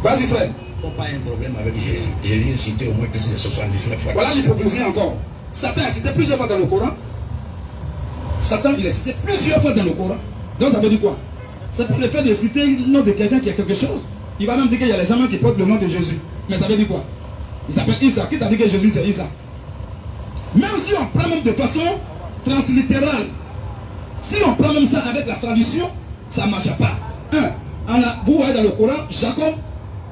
Vas-y, frère. Il n'y a pas un problème avec Jésus. Jésus est cité au moins plus de 79 fois. Voilà l'hypocrisie encore. Satan est cité plusieurs fois dans le Coran. Satan, il est cité plusieurs fois dans le Coran. Donc ça veut dire quoi? C'est pour le fait de citer le nom de quelqu'un qui a quelque chose. Il va même dire qu'il y a les gens qui portent le nom de Jésus. Mais ça veut dire quoi? Il s'appelle Issa. Qui t'a dit que Jésus c'est Issa? Même si on prend même de façon translittérale, si on prend même ça avec la tradition, ça ne marche pas. Vous voyez dans le Coran, Jacob,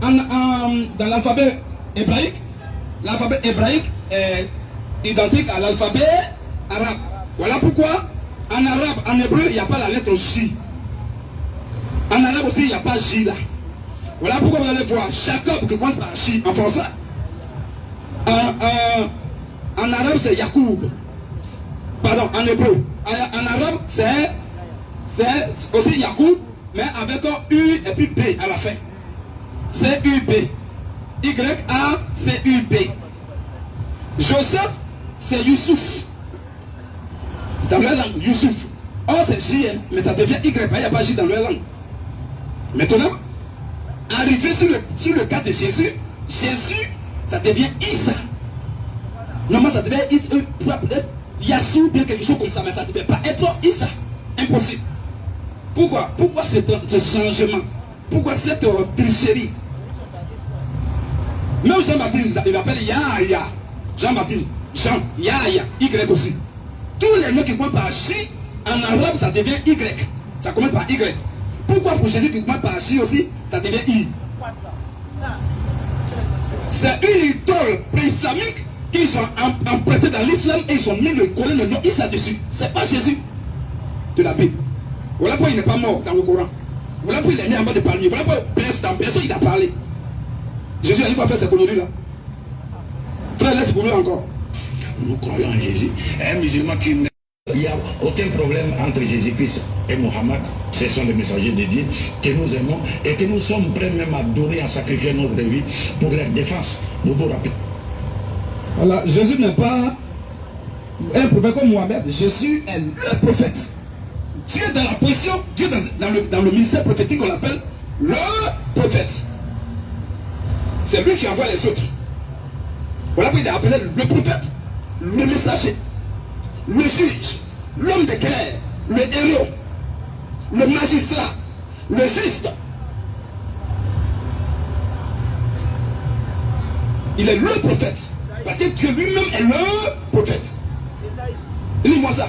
dans l'alphabet hébraïque est identique à l'alphabet arabe. Voilà pourquoi en arabe, en hébreu, il n'y a pas la lettre J. En arabe aussi, il n'y a pas J là. Voilà pourquoi vous allez voir Jacob qui compte par J en français. En arabe, c'est Yacoub. Pardon, en hébreu. En arabe, c'est aussi Yacoub, mais avec un U et puis B à la fin. C-U-B. Y-A-C-U-B. Joseph, c'est Youssouf. Dans leur langue, Youssouf. Or, c'est J, mais ça devient Y, il n'y a pas J dans leur langue. Maintenant, arrivé sur le cas de Jésus, Jésus, ça devient Issa. Normalement, ça devait être Yassou, bien quelque chose comme ça, mais ça ne devait pas être Issa. Impossible. Pourquoi? Pourquoi ce changement? Pourquoi cette tricherie? Même Jean-Baptiste, il appelle Yahya. Jean-Baptiste, Jean, Yahya, Y aussi. Tous les noms qui commencent par J, en arabe, ça devient Y. Ça commence par Y. Pourquoi pour Jésus qui commence par J aussi, ça devient I? C'est une idole pré-islamique qu'ils sont empruntés dans l'islam et ils ont mis le Coran, le nom Issa dessus. C'est pas Jésus de la Bible. Voilà pourquoi il n'est pas mort dans le Coran. Voilà pourquoi il est né en bas de palmier. Voilà pourquoi dans personne il a parlé. Jésus a une fois fait ses conneries là. Frère, laisse pour lui encore. Nous croyons en Jésus. Un musulman qui meurt, il n'y a aucun problème entre Jésus-Christ et Mohammed. Ce sont les messagers de Dieu que nous aimons et que nous sommes prêts même à donner, à sacrifier notre vie pour leur défense. Vous vous rappelez. Voilà, Jésus n'est pas un prophète comme Mohamed. Jésus est le prophète. Dieu dans la position, Dieu dans le ministère prophétique, on l'appelle le prophète. C'est lui qui envoie les autres. Voilà pourquoi il est appelé le prophète, le messager, le juge, l'homme de guerre, le héros, le magistrat, le juste. Il est le prophète. Parce que Dieu lui-même est le prophète. Lis-moi ça.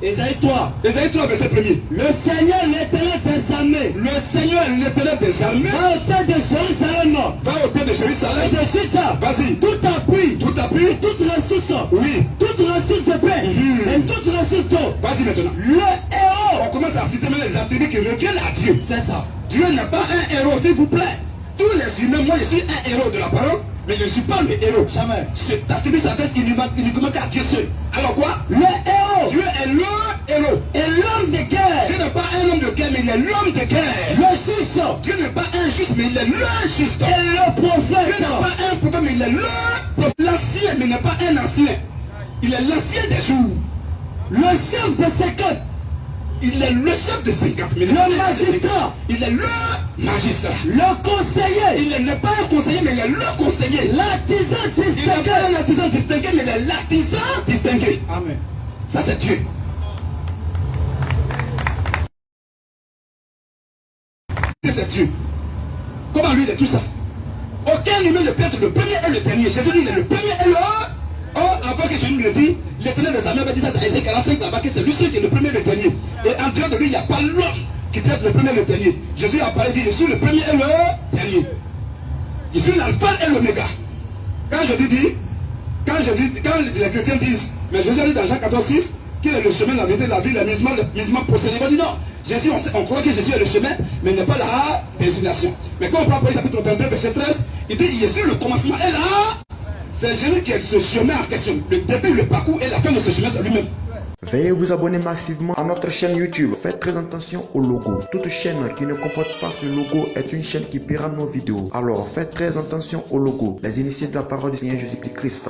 Ésaïe 3. Ésaïe 3, verset 1er. Le Seigneur, l'éternel des armées. Le Seigneur, l'éternel des armées. Va au terre de Jérusalem. Va au terre de Jérusalem. Et de Chita. Vas-y. Tout appui. Tout appui. Toute ressource. Oui. Toute ressource de paix. Et toute ressource d'eau. Vas-y maintenant. Le héros. On commence à citer même les attributs qui reviennent à Dieu. C'est ça. Dieu n'est pas un héros, s'il vous plaît. Tous les humains, moi je suis un héros de la parole, mais je ne suis pas le héros. Jamais. Cet attribut s'adresse uniquement qu'à Dieu seul. Alors quoi? Le héros. Dieu est le héros. Et l'homme de guerre. Dieu n'est pas un homme de guerre, mais il est l'homme de guerre. Le juste. Dieu n'est pas un juste, mais il est le juste. Et le prophète. Dieu n'est pas un prophète, mais il est le prophète. L'ancien, mais il n'est pas un ancien. Il est l'ancien des jours. Le chef de 50. Il est le chef de 50 000. Le magistrat. Il est le magistrat. Le conseiller. Il n'est pas un conseiller, mais il est le conseiller. L'artisan Il n'est distingué. pas un artisan distingué, mais il est l'artisan distingué. Amen. Ça, c'est Dieu. C'est Dieu. Comment lui, il est tout ça? Aucun humain ne peut être le premier et le dernier. Jésus, il est le premier et le avant que Jésus le dise, l'éternel des armées avait dit ça dans Ésaïe 45 là-bas, que c'est lui seul qui est le premier et le dernier. Et en dehors de lui, il n'y a pas l'homme qui peut être le premier et le dernier. Jésus a parlé, dit, je suis le premier et le dernier. Je suis l'alpha et l'oméga. Quand les chrétiens disent, mais Jésus a dit dans Jean 14,6 qu'il est le chemin, la vérité, la vie, l'amusement procédé. Il dit non, Jésus, on croit que Jésus est le chemin, mais il n'est pas la destination. Mais quand on prend le chapitre 31, verset 13, il dit, je suis le commencement et là, c'est Jésus qui est ce chemin en question. Le début, le parcours et la fin de ce chemin, c'est lui-même. Veuillez vous abonner massivement à notre chaîne YouTube. Faites très attention au logo. Toute chaîne qui ne comporte pas ce logo est une chaîne qui paiera nos vidéos. Alors faites très attention au logo. Les initiés de la parole du Seigneur Jésus-Christ.